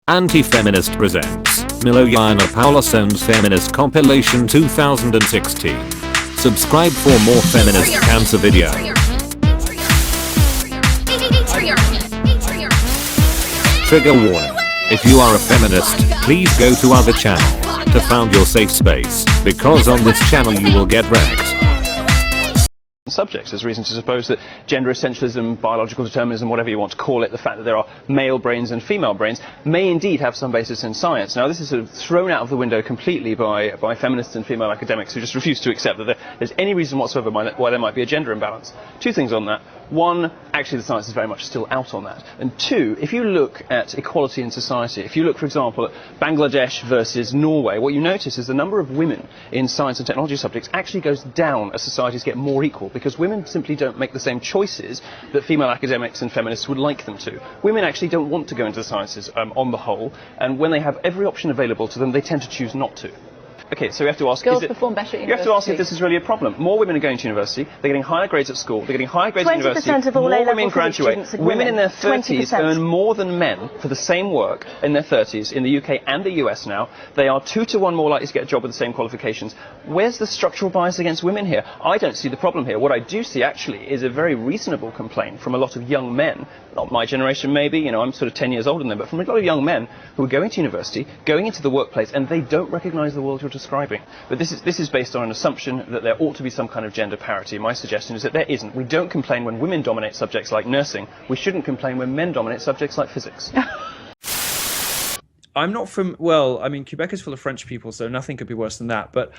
Anti-Feminist presents Milo Yana Paulason's Feminist Compilation 2016. Subscribe for more feminist cancer video. Trigger warning. If you are a feminist, please go to other channel to find your safe space, because on this channel you will get wrecked. Subjects. There's reason to suppose that gender essentialism, biological determinism, whatever you want to call it, the fact that there are male brains and female brains, may indeed have some basis in science. Now, this is sort of thrown out of the window completely by feminists and female academics who just refuse to accept that there's any reason whatsoever why there might be a gender imbalance. Two things on that. One, actually the science is very much still out on that. And two, if you look at equality in society, if you look, for example, at Bangladesh versus Norway, what you notice is the number of women in science and technology subjects actually goes down as societies get more equal, because women simply don't make the same choices that female academics and feminists would like them to. Women actually don't want to go into the sciences on the whole, and when they have every option available to them, they tend to choose not to. Okay, so we have to ask, girls perform better at university. You have to ask if this is really a problem. More women are going to university, they're getting higher grades at school, they're getting higher grades at university, 20% of all more women graduate. Women in their 30s 20%. earn more than men for the same work in their 30s in the UK and the US now. They are 2 to 1 more likely to get a job with the same qualifications. Where's the structural bias against women here? I don't see the problem here. What I do see actually is a very reasonable complaint from a lot of young men, not my generation maybe, you know, I'm sort of 10 years older than them, but from a lot of young men who are going to university, going into the workplace, and they don't recognise the world you're describing. But this is based on an assumption that there ought to be some kind of gender parity. My suggestion is that there isn't. We don't complain when women dominate subjects like nursing. We shouldn't complain when men dominate subjects like physics. I'm not from, well, I mean, Quebec is full of French people, so nothing could be worse than that. But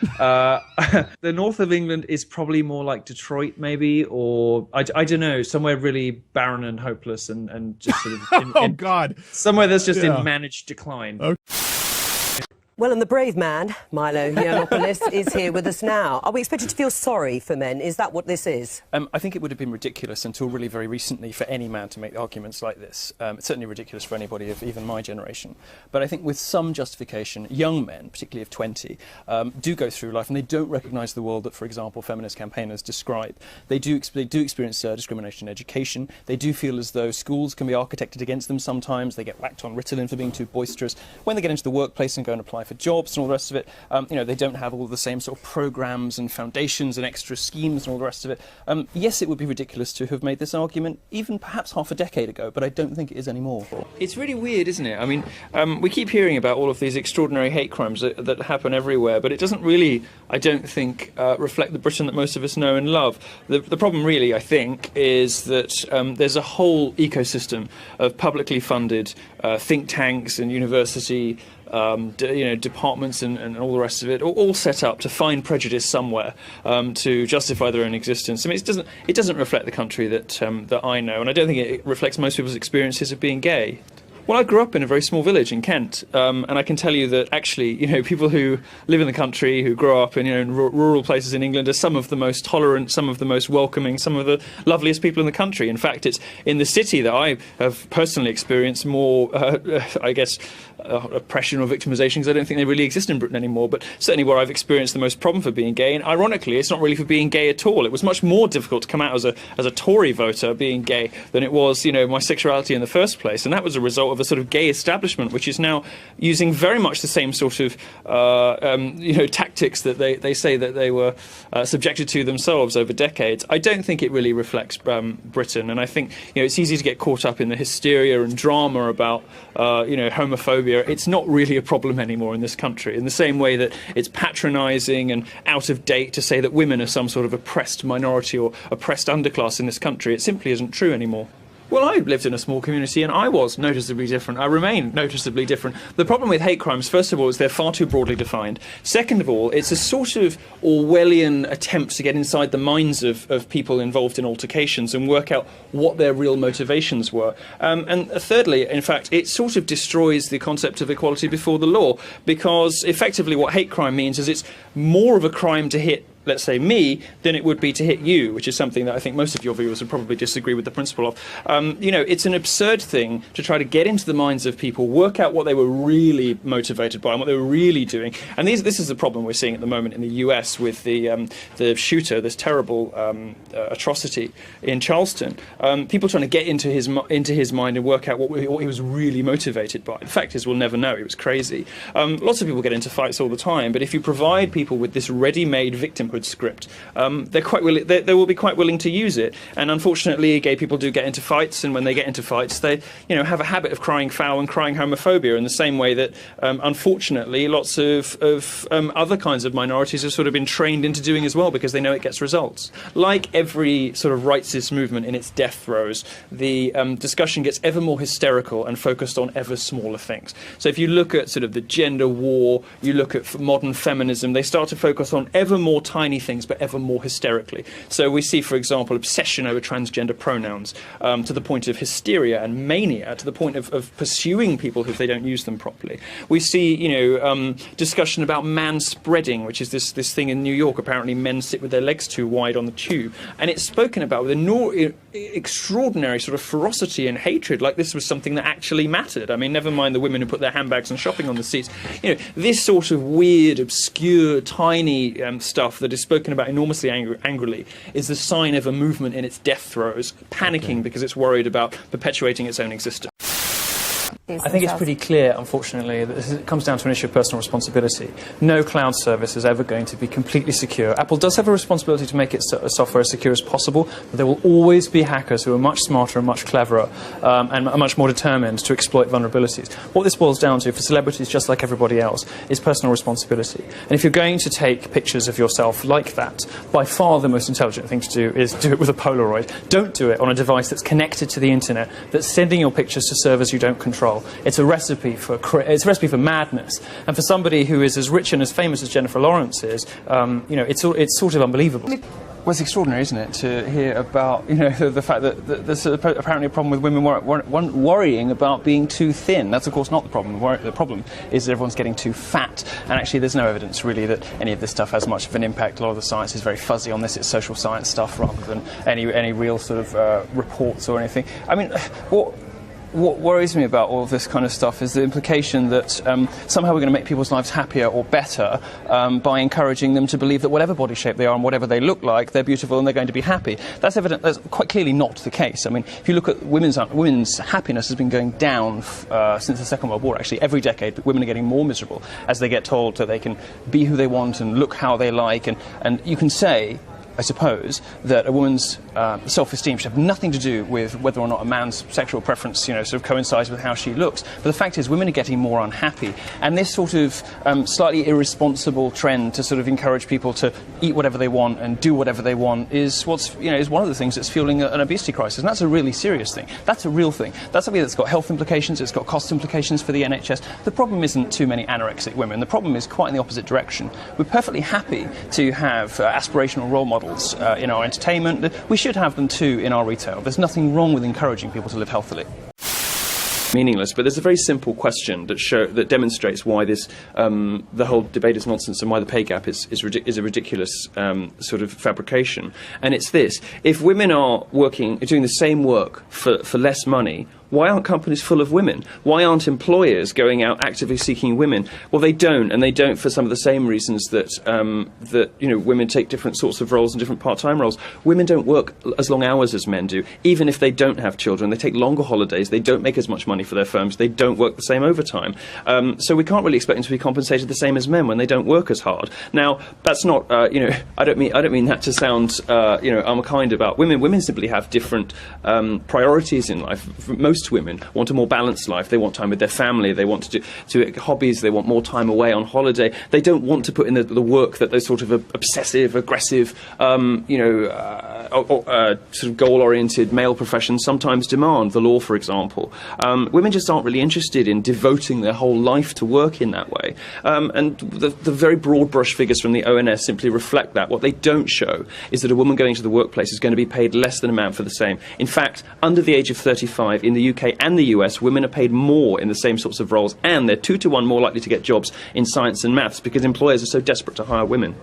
the north of England is probably more like Detroit, maybe, or I don't know, somewhere really barren and hopeless and just sort of... Oh, God. Somewhere that's just in managed decline. Okay. Well, and the brave man, Milo Yiannopoulos, is here with us now. Are we expected to feel sorry for men? Is that what this is? I think it would have been ridiculous until really very recently for any man to make arguments like this. It's certainly ridiculous for anybody of even my generation. But I think with some justification, young men, particularly of 20, do go through life and they don't recognise the world that, for example, feminist campaigners describe. They do experience discrimination in education. They do feel as though schools can be architected against them sometimes. They get whacked on Ritalin for being too boisterous. When they get into the workplace and go and apply for jobs and all the rest of it, you know, they don't have all the same sort of programmes and foundations and extra schemes and all the rest of it. Yes, it would be ridiculous to have made this argument even perhaps half a decade ago, but I don't think it is anymore. It's really weird, isn't it? I mean, we keep hearing about all of these extraordinary hate crimes that happen everywhere, but it doesn't really, I don't think, reflect the Britain that most of us know and love. The problem really, I think, is that there's a whole ecosystem of publicly funded think tanks and university departments and all the rest of it, all set up to find prejudice somewhere to justify their own existence. I mean, it doesn't reflect the country that I know, and I don't think it reflects most people's experiences of being gay. Well, I grew up in a very small village in Kent, and I can tell you that actually, you know, people who live in the country, who grow up in, you know, in rural places in England, are some of the most tolerant, some of the most welcoming, some of the loveliest people in the country. In fact, it's in the city that I have personally experienced more, I guess, oppression or victimisation, because I don't think they really exist in Britain anymore, but certainly where I've experienced the most problem for being gay. And ironically, it's not really for being gay at all. It was much more difficult to come out as a Tory voter being gay than it was, you know, my sexuality in the first place. And that was a result of a sort of gay establishment, which is now using very much the same sort of tactics that they say that they were subjected to themselves over decades. I don't think it really reflects Britain, and I think, you know, it's easy to get caught up in the hysteria and drama about homophobia. It's not really a problem anymore in this country, in the same way that it's patronising and out of date to say that women are some sort of oppressed minority or oppressed underclass in this country. It simply isn't true anymore. Well, I lived in a small community and I was noticeably different. I remain noticeably different. The problem with hate crimes, first of all, is they're far too broadly defined. Second of all, it's a sort of Orwellian attempt to get inside the minds of people involved in altercations and work out what their real motivations were. And thirdly, in fact, it sort of destroys the concept of equality before the law, because effectively what hate crime means is it's more of a crime to hit let's say, me, than it would be to hit you, which is something that I think most of your viewers would probably disagree with the principle of. You know, it's an absurd thing to try to get into the minds of people, work out what they were really motivated by and what they were really doing. And this is the problem we're seeing at the moment in the US with the shooter, this terrible atrocity in Charleston. People trying to get into his mind and work out what he was really motivated by. The fact is, we'll never know. He was crazy. Lots of people get into fights all the time, but if you provide people with this ready-made victimhood script, they're quite willing. They will be quite willing to use it. And unfortunately, gay people do get into fights, and when they get into fights, they, you know, have a habit of crying foul and crying homophobia in the same way that, unfortunately, lots of other kinds of minorities have sort of been trained into doing as well, because they know it gets results. Like every sort of rightist movement in its death throes, the discussion gets ever more hysterical and focused on ever smaller things. So if you look at sort of the gender war, you look at modern feminism, they start to focus on ever more tiny things, but ever more hysterically. So we see, for example, obsession over transgender pronouns to the point of hysteria and mania, to the point of pursuing people if they don't use them properly. We see, you know, discussion about manspreading, which is this thing in New York. Apparently men sit with their legs too wide on the tube. And it's spoken about with extraordinary sort of ferocity and hatred, like this was something that actually mattered. I mean, never mind the women who put their handbags and shopping on the seats. You know, this sort of weird, obscure, tiny stuff that is spoken about enormously angrily is the sign of a movement in its death throes, panicking because it's worried about perpetuating its own existence. I think it's pretty clear, unfortunately, that it comes down to an issue of personal responsibility. No cloud service is ever going to be completely secure. Apple does have a responsibility to make its software as secure as possible, but there will always be hackers who are much smarter and much cleverer and much more determined to exploit vulnerabilities. What this boils down to, for celebrities just like everybody else, is personal responsibility. And if you're going to take pictures of yourself like that, by far the most intelligent thing to do is do it with a Polaroid. Don't do it on a device that's connected to the internet, that's sending your pictures to servers you don't control. It's a recipe for madness, and for somebody who is as rich and as famous as Jennifer Lawrence is, you know, it's sort of unbelievable. Well, it's extraordinary, isn't it, to hear about, you know, the fact that there's apparently a problem with women worrying about being too thin. That's, of course, not the problem. The problem is that everyone's getting too fat, and actually there's no evidence, really, that any of this stuff has much of an impact. A lot of the science is very fuzzy on this. It's social science stuff rather than any real sort of reports or anything. I mean, what worries me about all of this kind of stuff is the implication that somehow we're going to make people's lives happier or better by encouraging them to believe that whatever body shape they are and whatever they look like, they're beautiful and they're going to be happy. That's evident. That's quite clearly not the case. I mean, if you look at women's happiness has been going down since the Second World War. Actually, every decade, women are getting more miserable as they get told that they can be who they want and look how they like. And you can say, I suppose, that a woman's self-esteem should have nothing to do with whether or not a man's sexual preference, you know, sort of coincides with how she looks. But the fact is, women are getting more unhappy, and this sort of slightly irresponsible trend to sort of encourage people to eat whatever they want and do whatever they want is is one of the things that's fueling an obesity crisis, and that's a really serious thing. That's a real thing. That's something that's got health implications. It's got cost implications for the NHS. The problem isn't too many anorexic women. The problem is quite in the opposite direction. We're perfectly happy to have aspirational role models in our entertainment. We should have them too in our retail. There's nothing wrong with encouraging people to live healthily. Meaningless, but there's a very simple question that demonstrates why this the whole debate is nonsense and why the pay gap is a ridiculous sort of fabrication. And it's this: if women are doing the same work for less money, why aren't companies full of women? Why aren't employers going out actively seeking women? Well, they don't, and they don't for some of the same reasons that women take different sorts of roles and different part-time roles. Women don't work as long hours as men do, even if they don't have children. They take longer holidays. They don't make as much money for their firms. They don't work the same overtime. So we can't really expect them to be compensated the same as men when they don't work as hard. Now, that's not, I don't mean that to sound, unkind about women. Women simply have different priorities in life. Most women want a more balanced life. They want time with their family. They want to do hobbies. They want more time away on holiday. They don't want to put in the work that those sort of obsessive, aggressive, sort of goal-oriented male professions sometimes demand. The law, for example. Women just aren't really interested in devoting their whole life to work in that way. And the very broad brush figures from the ONS simply reflect that. What they don't show is that a woman going to the workplace is going to be paid less than a man for the same. In fact, under the age of 35 in the UK and the US, women are paid more in the same sorts of roles, and they're 2 to 1 more likely to get jobs in science and maths because employers are so desperate to hire women.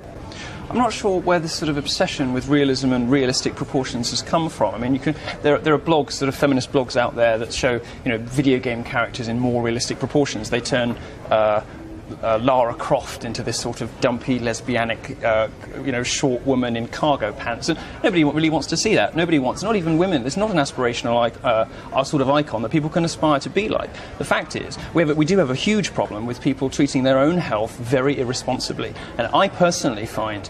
I'm not sure where this sort of obsession with realism and realistic proportions has come from. I mean, there are blogs, sort of feminist blogs out there that show, video game characters in more realistic proportions. They turn Lara Croft into this sort of dumpy, lesbianic, short woman in cargo pants, and nobody really wants to see that. Nobody wants, not even women. It's not an aspirational sort of icon that people can aspire to be like. The fact is, we do have a huge problem with people treating their own health very irresponsibly. And I personally find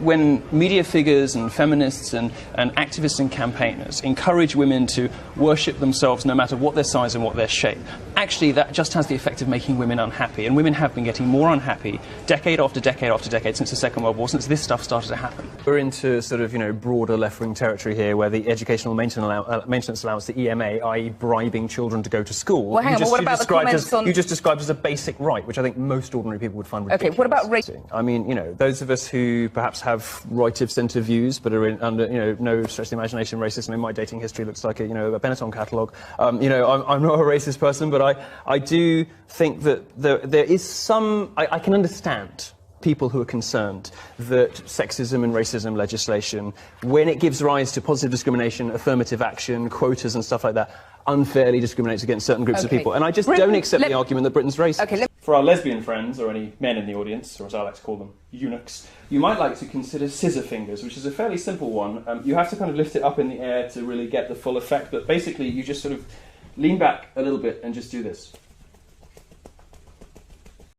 when media figures and feminists and activists and campaigners encourage women to worship themselves no matter what their size and what their shape, actually that just has the effect of making women unhappy. And women have been getting more unhappy decade after decade after decade since the Second World War, since this stuff started to happen. We're into sort of, broader left-wing territory here, where the educational maintenance allowance, the EMA, i.e. bribing children to go to school, well, hang on, what about the comments on... you just described as a basic right, which I think most ordinary people would find ridiculous. Okay, what about race? I mean, those of us who perhaps have right-of-centre views, but are under, no stretch of the imagination racist. I mean, my dating history looks like a Benetton catalogue. I'm not a racist person, but I do think that there is I can understand people who are concerned that sexism and racism legislation, when it gives rise to positive discrimination, affirmative action, quotas and stuff like that, unfairly discriminates against certain groups of people. And I just don't accept the argument that Britain's racist. Okay, For our lesbian friends, or any men in the audience, or as I like to call them, eunuchs, you might like to consider scissor fingers, which is a fairly simple one. You have to kind of lift it up in the air to really get the full effect, but basically you just sort of lean back a little bit and just do this.